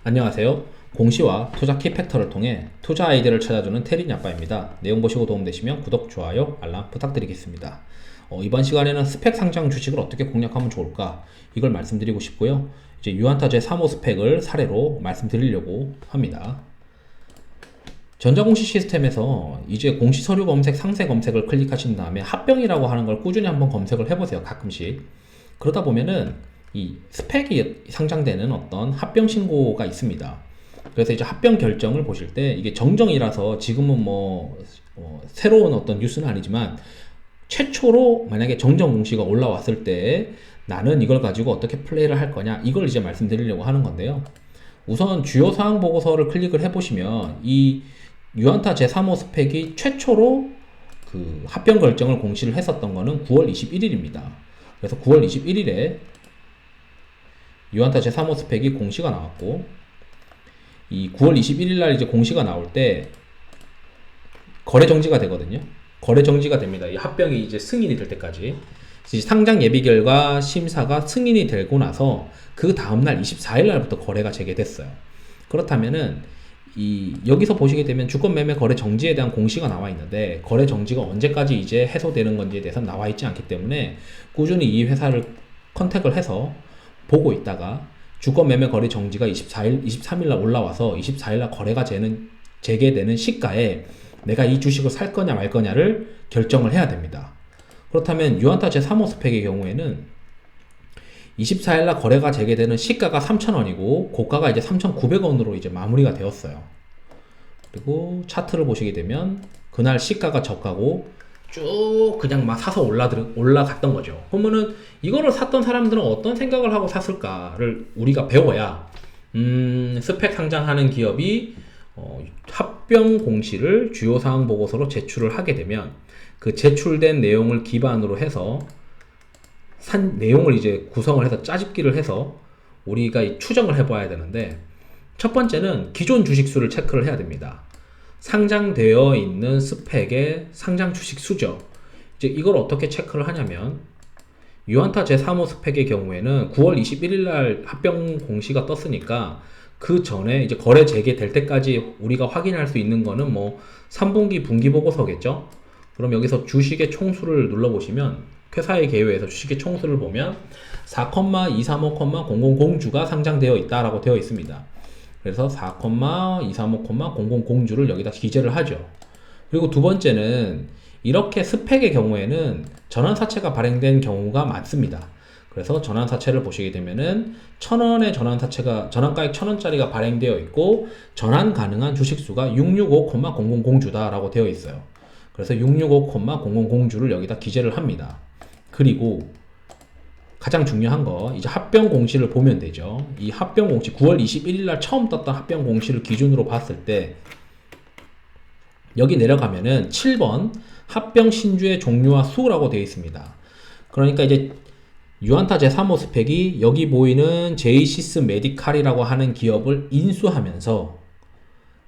안녕하세요. 공시와 투자 키팩터를 통해 투자 아이디어를 찾아주는 태린 아빠입니다. 내용 보시고 도움되시면 구독, 좋아요, 알람 부탁드리겠습니다. 이번 시간에는 스펙 상장 주식을 어떻게 공략하면 좋을까? 이걸 말씀드리고 싶고요. 이제 유한타 제3호 스펙을 사례로 말씀드리려고 합니다. 전자공시 시스템에서 이제 공시 서류 검색, 상세 검색을 클릭하신 다음에 합병이라고 하는 걸 꾸준히 한번 검색을 해보세요. 가끔씩. 그러다 보면은 이 스펙이 상장되는 어떤 합병 신고가 있습니다. 그래서 이제 합병 결정을 보실 때 이게 정정이라서 지금은 새로운 어떤 뉴스는 아니지만 최초로 만약에 정정 공시가 올라왔을 때 나는 이걸 가지고 어떻게 플레이를 할 거냐 이걸 이제 말씀드리려고 하는 건데요. 우선 주요 사항 보고서를 클릭을 해보시면 이 유한타 제3호 스펙이 최초로 그 합병 결정을 공시를 했었던 거는 9월 21일입니다. 그래서 9월 21일에 유한타 제3호 스펙이 공시가 나왔고, 이 9월 21일 날 이제 공시가 나올 때 거래 정지가 되거든요. 거래 정지가 됩니다. 이 합병이 이제 승인이 될 때까지. 상장 예비 결과 심사가 승인이 되고 나서 그 다음날 24일 날부터 거래가 재개됐어요. 그렇다면은 여기서 보시게 되면 주권 매매 거래 정지에 대한 공시가 나와 있는데 거래 정지가 언제까지 이제 해소되는 건지에 대해서 나와 있지 않기 때문에 꾸준히 이 회사를 컨택을 해서 보고 있다가 주권 매매 거래 정지가 23일 날 올라와서 24일 날 거래가 재개되는 시가에 내가 이 주식을 살 거냐 말 거냐를 결정을 해야 됩니다. 그렇다면 유한타 제3호 스펙의 경우에는 24일 날 거래가 재개되는 시가가 3,000원이고 고가가 이제 3,900원으로 이제 마무리가 되었어요. 그리고 차트를 보시게 되면 그날 시가가 저가고 쭉 그냥 막 사서 올라갔던 거죠. 그러면은 이거를 샀던 사람들은 어떤 생각을 하고 샀을까를 우리가 배워야 스펙 상장하는 기업이 합병 공시를 주요 사항 보고서로 제출을 하게 되면 그 제출된 내용을 기반으로 해서 내용을 이제 구성을 해서 짜집기를 해서 우리가 추정을 해봐야 되는데, 첫 번째는 기존 주식수를 체크를 해야 됩니다. 상장되어 있는 스펙의 상장 주식 수죠. 이제 이걸 어떻게 체크를 하냐면 유한타 제3호 스펙의 경우에는 9월 21일 날 합병 공시가 떴으니까 그 전에 이제 거래 재개될 때까지 우리가 확인할 수 있는 거는 3분기 분기 보고서겠죠. 그럼 여기서 주식의 총수를 눌러보시면 회사의 개요에서 주식의 총수를 보면 4,235,000주가 상장되어 있다라고 되어 있습니다. 그래서 4,235,000주를 여기다 기재를 하죠. 그리고 두 번째는 이렇게 스펙의 경우에는 전환사채가 발행된 경우가 많습니다. 그래서 전환사채를 보시게 되면은 1,000원의 전환가액 1,000원짜리가 발행되어 있고 전환 가능한 주식수가 665,000주다 라고 되어 있어요. 그래서 665,000주를 여기다 기재를 합니다. 그리고 가장 중요한 거 이제 합병 공시를 보면 되죠. 이 합병 공시 9월 21일 날 처음 떴던 합병 공시를 기준으로 봤을 때 여기 내려가면은 7번 합병 신주의 종류와 수라고 되어 있습니다. 그러니까 이제 유한타 제3호 스펙이 여기 보이는 제이시스 메디칼이라고 하는 기업을 인수하면서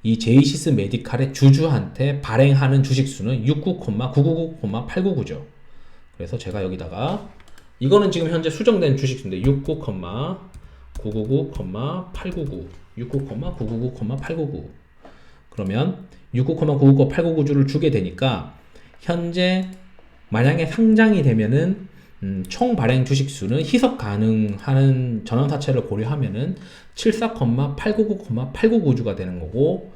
이 제이시스 메디칼의 주주한테 발행하는 주식수는 69,999,899죠. 그래서 제가 여기다가 이거는 지금 현재 수정된 주식수인데 69,999,899 69,999,899 그러면 69,999,899주를 주게 되니까 현재 만약에 상장이 되면은 총 발행 주식수는 희석 가능한 전환사채를 고려하면은 74,899,899주가 되는 거고,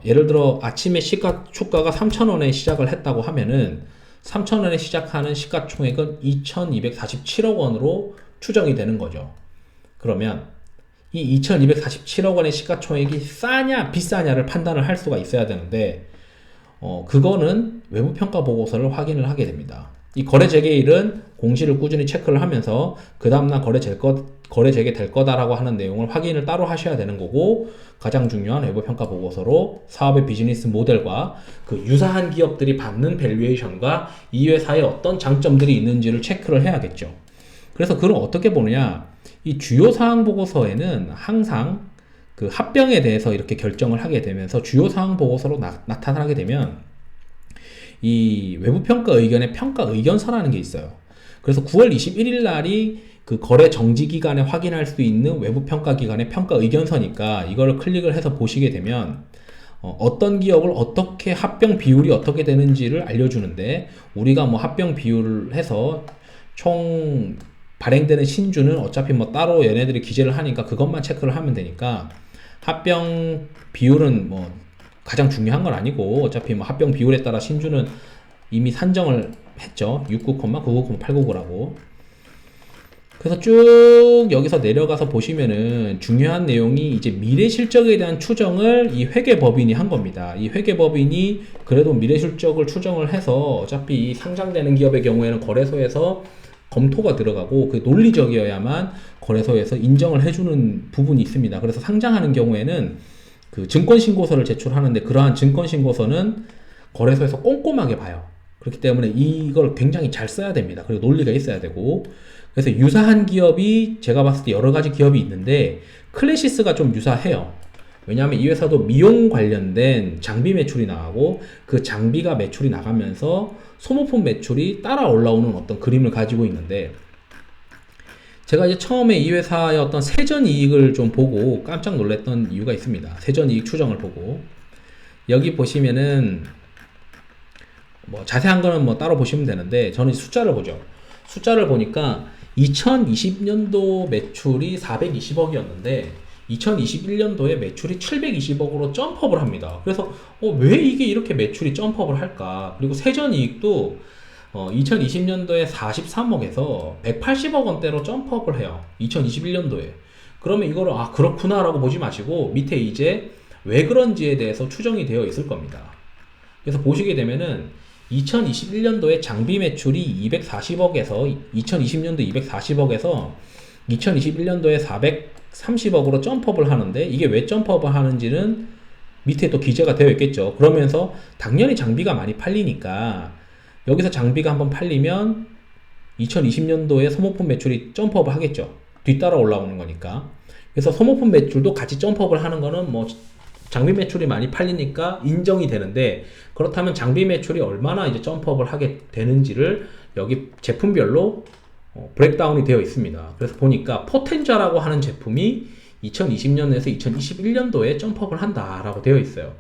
예를 들어 아침에 시가총가가 3,000원에 시작을 했다고 하면은 3,000원에 시작하는 시가총액은 2,247억 원으로 추정이 되는 거죠. 그러면 이 2,247억 원의 시가총액이 싸냐 비싸냐를 판단을 할 수가 있어야 되는데 그거는 외부 평가 보고서를 확인을 하게 됩니다. 이 거래 재개일은 공시를 꾸준히 체크를 하면서 그 다음날 거래 재개될 거다라고 하는 내용을 확인을 따로 하셔야 되는 거고, 가장 중요한 외부 평가 보고서로 사업의 비즈니스 모델과 그 유사한 기업들이 받는 밸류에이션과 이 회사에 어떤 장점들이 있는지를 체크를 해야겠죠. 그래서 그걸 어떻게 보느냐, 이 주요 사항 보고서에는 항상 그 합병에 대해서 이렇게 결정을 하게 되면서 주요 사항 보고서로 나타나게 되면 이 외부 평가 의견의 평가 의견서라는 게 있어요. 그래서 9월 21일 날이 그 거래 정지 기간에 확인할 수 있는 외부 평가 기관의 평가 의견서니까 이거를 클릭을 해서 보시게 되면 어떤 기업을 어떻게 합병 비율이 어떻게 되는지를 알려주는데, 우리가 뭐 합병 비율을 해서 총 발행되는 신주는 어차피 뭐 따로 얘네들이 기재를 하니까 그것만 체크를 하면 되니까, 합병 비율은 뭐 가장 중요한 건 아니고, 어차피 뭐 합병 비율에 따라 신주는 이미 산정을 했죠. 69,990,899라고. 그래서 쭉 여기서 내려가서 보시면은 중요한 내용이 이제 미래 실적에 대한 추정을 이 회계법인이 한 겁니다. 이 회계법인이 그래도 미래 실적을 추정을 해서 어차피 이 상장되는 기업의 경우에는 거래소에서 검토가 들어가고 그 논리적이어야만 거래소에서 인정을 해주는 부분이 있습니다. 그래서 상장하는 경우에는 그 증권신고서를 제출하는데, 그러한 증권신고서는 거래소에서 꼼꼼하게 봐요. 그렇기 때문에 이걸 굉장히 잘 써야 됩니다. 그리고 논리가 있어야 되고. 그래서 유사한 기업이 제가 봤을 때 여러 가지 기업이 있는데, 클래시스가 좀 유사해요. 왜냐하면 이 회사도 미용 관련된 장비 매출이 나가고, 그 장비가 매출이 나가면서 소모품 매출이 따라 올라오는 어떤 그림을 가지고 있는데, 제가 이제 처음에 이 회사의 어떤 세전 이익을 좀 보고 깜짝 놀랐던 이유가 있습니다. 세전 이익 추정을 보고, 여기 보시면은 뭐 자세한 거는 뭐 따로 보시면 되는데, 저는 숫자를 보죠. 숫자를 보니까 2020년도 매출이 420억이었는데 2021년도에 매출이 720억으로 점프업을 합니다. 그래서 왜 이게 이렇게 매출이 점프업을 할까? 그리고 세전이익도 2020년도에 43억에서 180억 원대로 점프업을 해요. 2021년도에. 그러면 이거를 그렇구나 라고 보지 마시고 밑에 이제 왜 그런지에 대해서 추정이 되어 있을 겁니다. 그래서 보시게 되면은 2021년도에 장비 매출이 240억에서 2020년도 240억에서 2021년도에 430억으로 점프업을 하는데, 이게 왜 점프업을 하는지는 밑에 또 기재가 되어 있겠죠. 그러면서 당연히 장비가 많이 팔리니까 여기서 장비가 한번 팔리면 2020년도에 소모품 매출이 점프업을 하겠죠. 뒤따라 올라오는 거니까. 그래서 소모품 매출도 같이 점프업을 하는 거는 뭐 장비 매출이 많이 팔리니까 인정이 되는데, 그렇다면 장비 매출이 얼마나 이제 점프업을 하게 되는지를 여기 제품별로 브레이크다운이 되어 있습니다. 그래서 보니까 포텐자라고 하는 제품이 2020년에서 2021년도에 점프업을 한다라고 되어 있어요.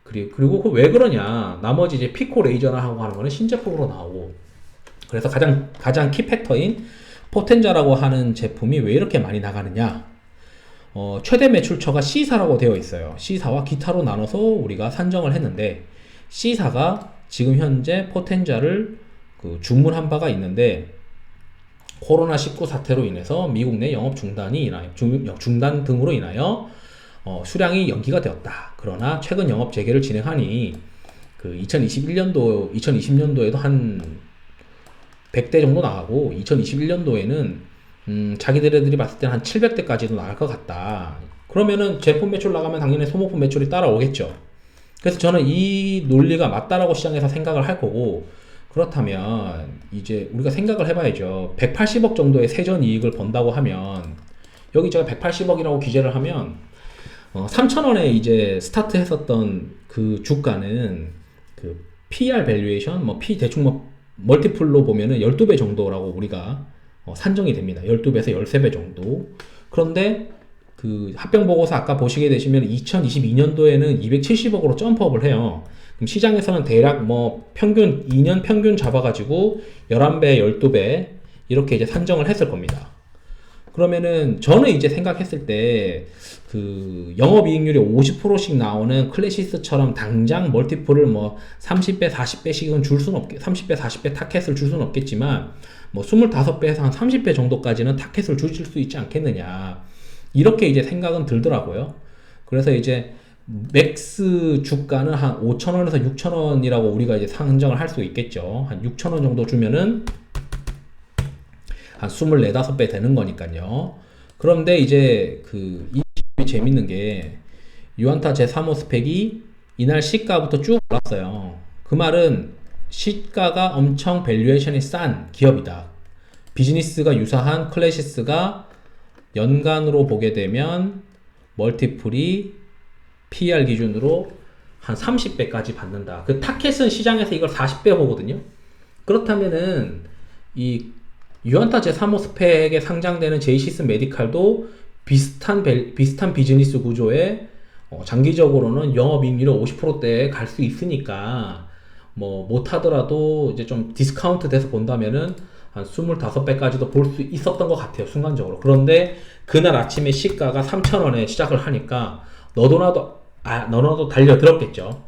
그리고 그 왜 그러냐, 나머지 이제 피코 레이저나 하고 하는 거는 신제품으로 나오고, 그래서 가장 키팩터인 포텐자라고 하는 제품이 왜 이렇게 많이 나가느냐, 최대 매출처가 C사라고 되어 있어요. C사와 기타로 나눠서 우리가 산정을 했는데, C사가 지금 현재 포텐자를 주문한 바가 있는데, 코로나19 사태로 인해서 미국 내 영업 중단 등으로 인하여 수량이 연기가 되었다. 그러나 최근 영업 재개를 진행하니 그 2020년도에도 한 100대 정도 나가고, 2021년도에는 자기들이 봤을 때는 한 700대까지도 나갈 것 같다. 그러면은 제품 매출 나가면 당연히 소모품 매출이 따라오겠죠. 그래서 저는 이 논리가 맞다라고 시장에서 생각을 할 거고, 그렇다면 이제 우리가 생각을 해봐야죠. 180억 정도의 세전 이익을 번다고 하면, 여기 제가 180억이라고 기재를 하면 3,000원에 이제 스타트 했었던 그 주가는 그 PR 밸류에이션, 대충 멀티플로 보면은 12배 정도라고 우리가 산정이 됩니다. 12배에서 13배 정도. 그런데 그 합병보고서 아까 보시게 되시면 2022년도에는 270억으로 점프업을 해요. 그럼 시장에서는 대략 2년 평균 잡아가지고 11배, 12배 이렇게 이제 산정을 했을 겁니다. 그러면은 저는 이제 생각했을 때 그 영업이익률이 50%씩 나오는 클래시스처럼 당장 멀티플을 30배, 40배씩은 줄 수는 30배, 40배 타켓을 줄 수는 없겠지만 25배에서 한 30배 정도까지는 타켓을 주실 수 있지 않겠느냐, 이렇게 이제 생각은 들더라고요. 그래서 이제 맥스 주가는 한 5,000원에서 6,000원이라고 우리가 이제 산정을 할 수 있겠죠. 한 6,000원 정도 주면은 한 24, 5배 되는 거니까요. 그런데 이제 이 재밌는 게, 유안타 제3호 스펙이 이날 시가부터 쭉 올랐어요. 그 말은 시가가 엄청 밸류에이션이 싼 기업이다. 비즈니스가 유사한 클래시스가 연간으로 보게 되면 멀티플이 PER 기준으로 한 30배까지 받는다. 그 타켓은 시장에서 이걸 40배 보거든요. 그렇다면은 이 유안타 제3호 스펙에 상장되는 제이시스 메디칼도 비슷한 비즈니스 구조에 장기적으로는 영업이익률 50%대에 갈 수 있으니까 뭐 못하더라도 이제 좀 디스카운트 돼서 본다면은 한 25배까지도 볼 수 있었던 것 같아요, 순간적으로. 그런데 그날 아침에 시가가 3,000원에 시작을 하니까 너나도 달려들었겠죠.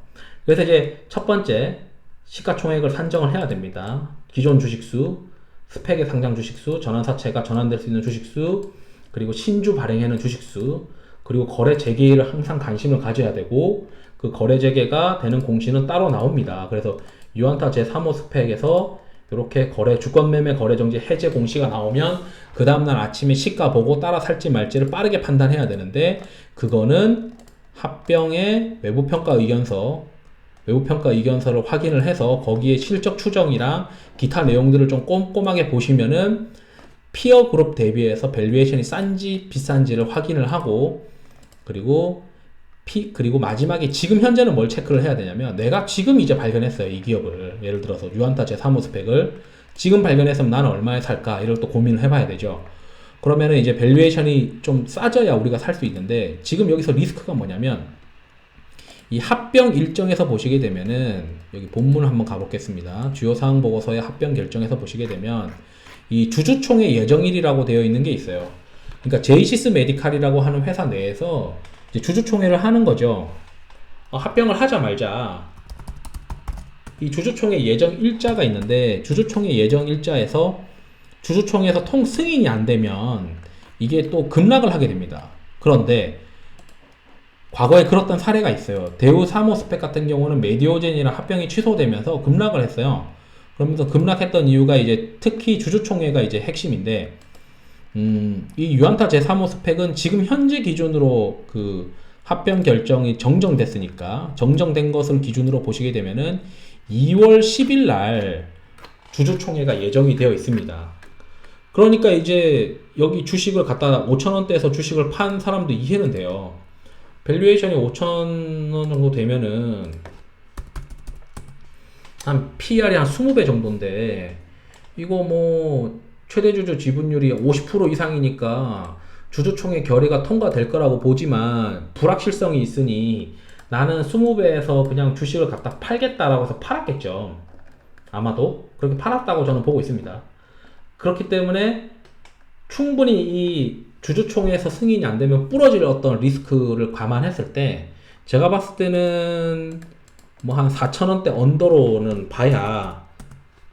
그래서 이제 첫 번째 시가총액을 산정을 해야 됩니다. 기존 주식수, 스펙의 상장 주식수, 전환사채가 전환될 수 있는 주식수, 그리고 신주 발행해놓은 주식수, 그리고 거래 재개를 항상 관심을 가져야 되고, 그 거래 재개가 되는 공시는 따로 나옵니다. 그래서 유안타 제3호 스펙에서 이렇게 주권 매매 거래 정지 해제 공시가 나오면 그 다음날 아침에 시가 보고 따라 살지 말지를 빠르게 판단해야 되는데, 그거는 합병의 외부평가 의견서를 확인을 해서 거기에 실적 추정이랑 기타 내용들을 좀 꼼꼼하게 보시면은 피어 그룹 대비해서 밸류에이션이 싼지 비싼지를 확인을 하고, 그리고 마지막에 지금 현재는 뭘 체크를 해야 되냐면, 내가 지금 이제 발견했어요, 이 기업을. 예를 들어서 유안타 제3호 스펙을 지금 발견했으면 나는 얼마에 살까, 이걸 또 고민을 해봐야 되죠. 그러면은 이제 밸류에이션이 좀 싸져야 우리가 살 수 있는데, 지금 여기서 리스크가 뭐냐면, 이 합병 일정에서 보시게 되면은, 여기 본문을 한번 가보겠습니다. 주요 사항 보고서의 합병 결정에서 보시게 되면 이 주주총회 예정일이라고 되어 있는 게 있어요. 그러니까 제이시스 메디칼이라고 하는 회사 내에서 이제 주주총회를 하는 거죠. 합병을 하자 말자. 이 주주총회 예정 일자가 있는데, 주주총회 예정 일자에서 주주총회에서 통승인이 안 되면 이게 또 급락을 하게 됩니다. 그런데 과거에 그랬던 사례가 있어요. 대우 3호 스펙 같은 경우는 메디오젠이랑 합병이 취소되면서 급락을 했어요. 그러면서 급락했던 이유가 이제 특히 주주총회가 이제 핵심인데, 이 유안타 제3호 스펙은 지금 현재 기준으로 그 합병 결정이 정정됐으니까, 정정된 것을 기준으로 보시게 되면은 2월 10일 날 주주총회가 예정이 되어 있습니다. 그러니까 이제 여기 주식을 갖다 5,000원대에서 주식을 판 사람도 이해는 돼요. 밸류에이션이 5,000원 정도 되면은 한 PER이 한 20배 정도인데, 이거 뭐 최대주주 지분율이 50% 이상이니까 주주총회 결의가 통과될 거라고 보지만 불확실성이 있으니 나는 20배에서 그냥 주식을 갖다 팔겠다라고 해서 팔았겠죠. 아마도 그렇게 팔았다고 저는 보고 있습니다. 그렇기 때문에 충분히 이 주주총회에서 승인이 안 되면 부러질 어떤 리스크를 감안했을 때, 제가 봤을 때는 뭐 한 4,000원대 언더로는 봐야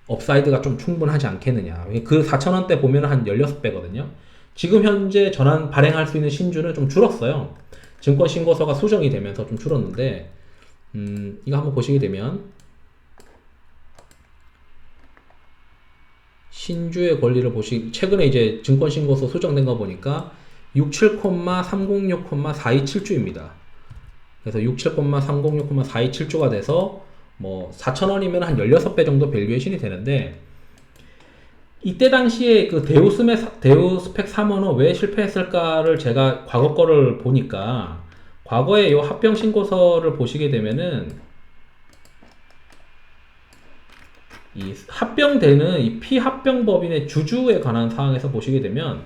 업사이드가 좀 충분하지 않겠느냐. 그 4,000원대 보면 한 16배거든요. 지금 현재 전환 발행할 수 있는 신주는 좀 줄었어요. 증권신고서가 수정이 되면서 좀 줄었는데, 이거 한번 보시게 되면 신주의 권리를 최근에 이제 증권신고서 수정된 거 보니까 67,306,427주입니다. 그래서 67,306,427주가 돼서 뭐 4,000원이면 한 16배 정도 밸류에이션이 되는데, 이때 당시에 그 대우 스펙 3호는 왜 실패했을까를 제가 과거 거를 보니까, 과거에 이 합병 신고서를 보시게 되면은 이 합병되는 이 피합병법인의 주주에 관한 사항에서 보시게 되면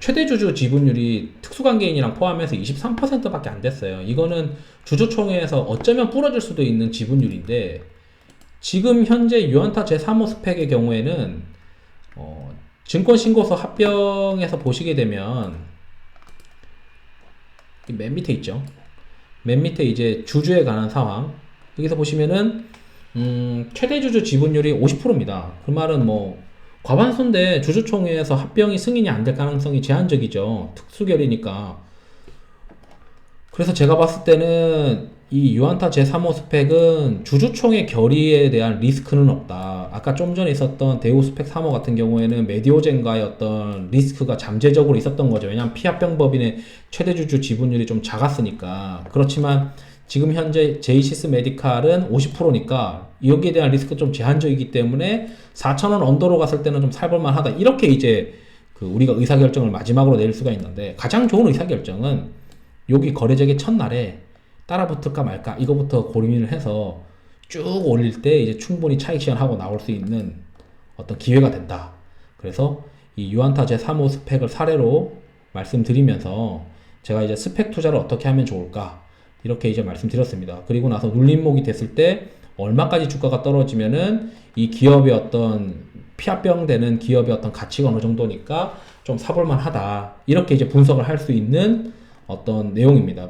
최대주주 지분율이 특수관계인이랑 포함해서 23%밖에 안 됐어요. 이거는 주주총회에서 어쩌면 부러질 수도 있는 지분율인데, 지금 현재 유안타 제3호 스펙의 경우에는 증권신고서 합병에서 보시게 되면 맨 밑에 있죠. 맨 밑에 이제 주주에 관한 상황, 여기서 보시면은 최대주주 지분율이 50%입니다. 그 말은 뭐 과반수인데 주주총회에서 합병이 승인이 안 될 가능성이 제한적이죠. 특수결이니까. 그래서 제가 봤을 때는 이 유안타 제3호 스펙은 주주총회 결의에 대한 리스크는 없다. 아까 좀 전에 있었던 대우 스펙 3호 같은 경우에는 메디오젠과의 어떤 리스크가 잠재적으로 있었던 거죠. 왜냐하면 피합병법인의 최대주주 지분율이 좀 작았으니까. 그렇지만 지금 현재 제이시스 메디칼은 50%니까 여기에 대한 리스크 좀 제한적이기 때문에 4,000원 언더로 갔을 때는 좀 살볼만 하다. 이렇게 이제 우리가 의사결정을 마지막으로 내릴 수가 있는데, 가장 좋은 의사결정은 여기 거래재개 첫날에 따라붙을까 말까 이거부터 고민을 해서 쭉 올릴 때 이제 충분히 차익 실현하고 나올 수 있는 어떤 기회가 된다. 그래서 이 유한타 제3호 스펙을 사례로 말씀드리면서 제가 이제 스펙 투자를 어떻게 하면 좋을까 이렇게 이제 말씀드렸습니다. 그리고 나서 눌림목이 됐을 때 얼마까지 주가가 떨어지면은 이 기업의 어떤 피합병되는 기업의 어떤 가치가 어느 정도니까 좀 사볼만 하다. 이렇게 이제 분석을 할 수 있는 어떤 내용입니다.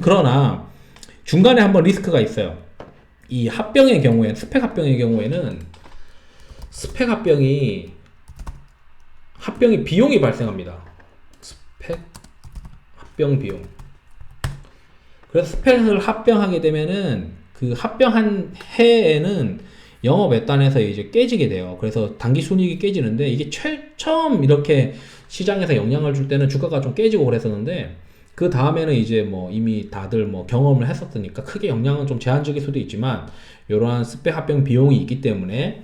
그러나 중간에 한번 리스크가 있어요. 이 합병의 경우에, 스펙 합병의 경우에는 스펙 합병이 비용이 발생합니다. 스펙 합병 비용. 그래서 스펙을 합병하게 되면은 그 합병한 해에는 영업 외단에서 이제 깨지게 돼요. 그래서 당기 순이익이 깨지는데 이게 처음 이렇게 시장에서 영향을 줄 때는 주가가 좀 깨지고 그랬었는데 그 다음에는 이제 뭐 이미 다들 뭐 경험을 했었으니까 크게 영향은 좀 제한적일 수도 있지만 이러한 스펙 합병 비용이 있기 때문에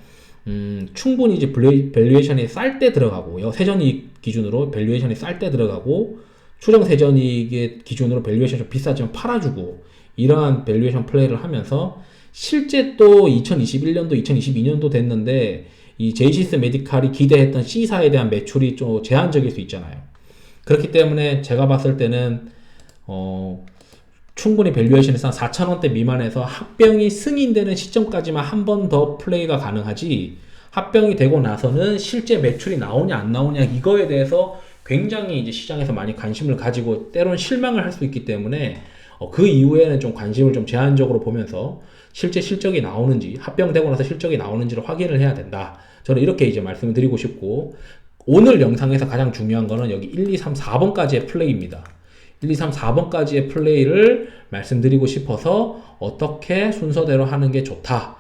충분히 이제 밸류에이션이 쌀 때 들어가고 세전이익 기준으로 밸류에이션이 쌀 때 들어가고 추정 세전이익의 기준으로 밸류에이션이 좀 비싸지만 팔아주고 이러한 밸류에이션 플레이를 하면서 실제 또 2021년도 2022년도 됐는데 이 제이시스 메디칼이 기대했던 C사에 대한 매출이 좀 제한적일 수 있잖아요. 그렇기 때문에 제가 봤을 때는 충분히 밸류에이션에서 한 4,000원대 미만에서 합병이 승인되는 시점까지만 한 번 더 플레이가 가능하지 합병이 되고 나서는 실제 매출이 나오냐 안 나오냐 이거에 대해서 굉장히 이제 시장에서 많이 관심을 가지고 때론 실망을 할 수 있기 때문에 그 이후에는 좀 관심을 좀 제한적으로 보면서 실제 실적이 나오는지 합병되고 나서 실적이 나오는지를 확인을 해야 된다. 저는 이렇게 이제 말씀을 드리고 싶고 오늘 영상에서 가장 중요한 거는 여기 1, 2, 3, 4번까지의 플레이입니다. 1, 2, 3, 4번까지의 플레이를 말씀드리고 싶어서 어떻게 순서대로 하는 게 좋다.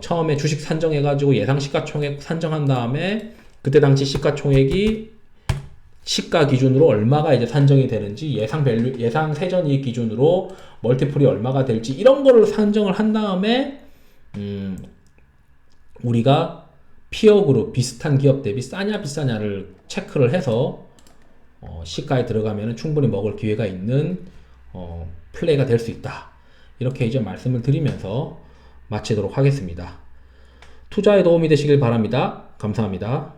처음에 주식 산정해가지고 예상 시가총액 산정한 다음에 그때 당시 시가총액이 시가 기준으로 얼마가 이제 산정이 되는지 예상 세전이익 기준으로 멀티플이 얼마가 될지 이런 거를 산정을 한 다음에 우리가 피어 그룹 비슷한 기업 대비 싸냐 비싸냐를 체크를 해서 시가에 들어가면 충분히 먹을 기회가 있는 플레이가 될 수 있다. 이렇게 이제 말씀을 드리면서 마치도록 하겠습니다. 투자에 도움이 되시길 바랍니다. 감사합니다.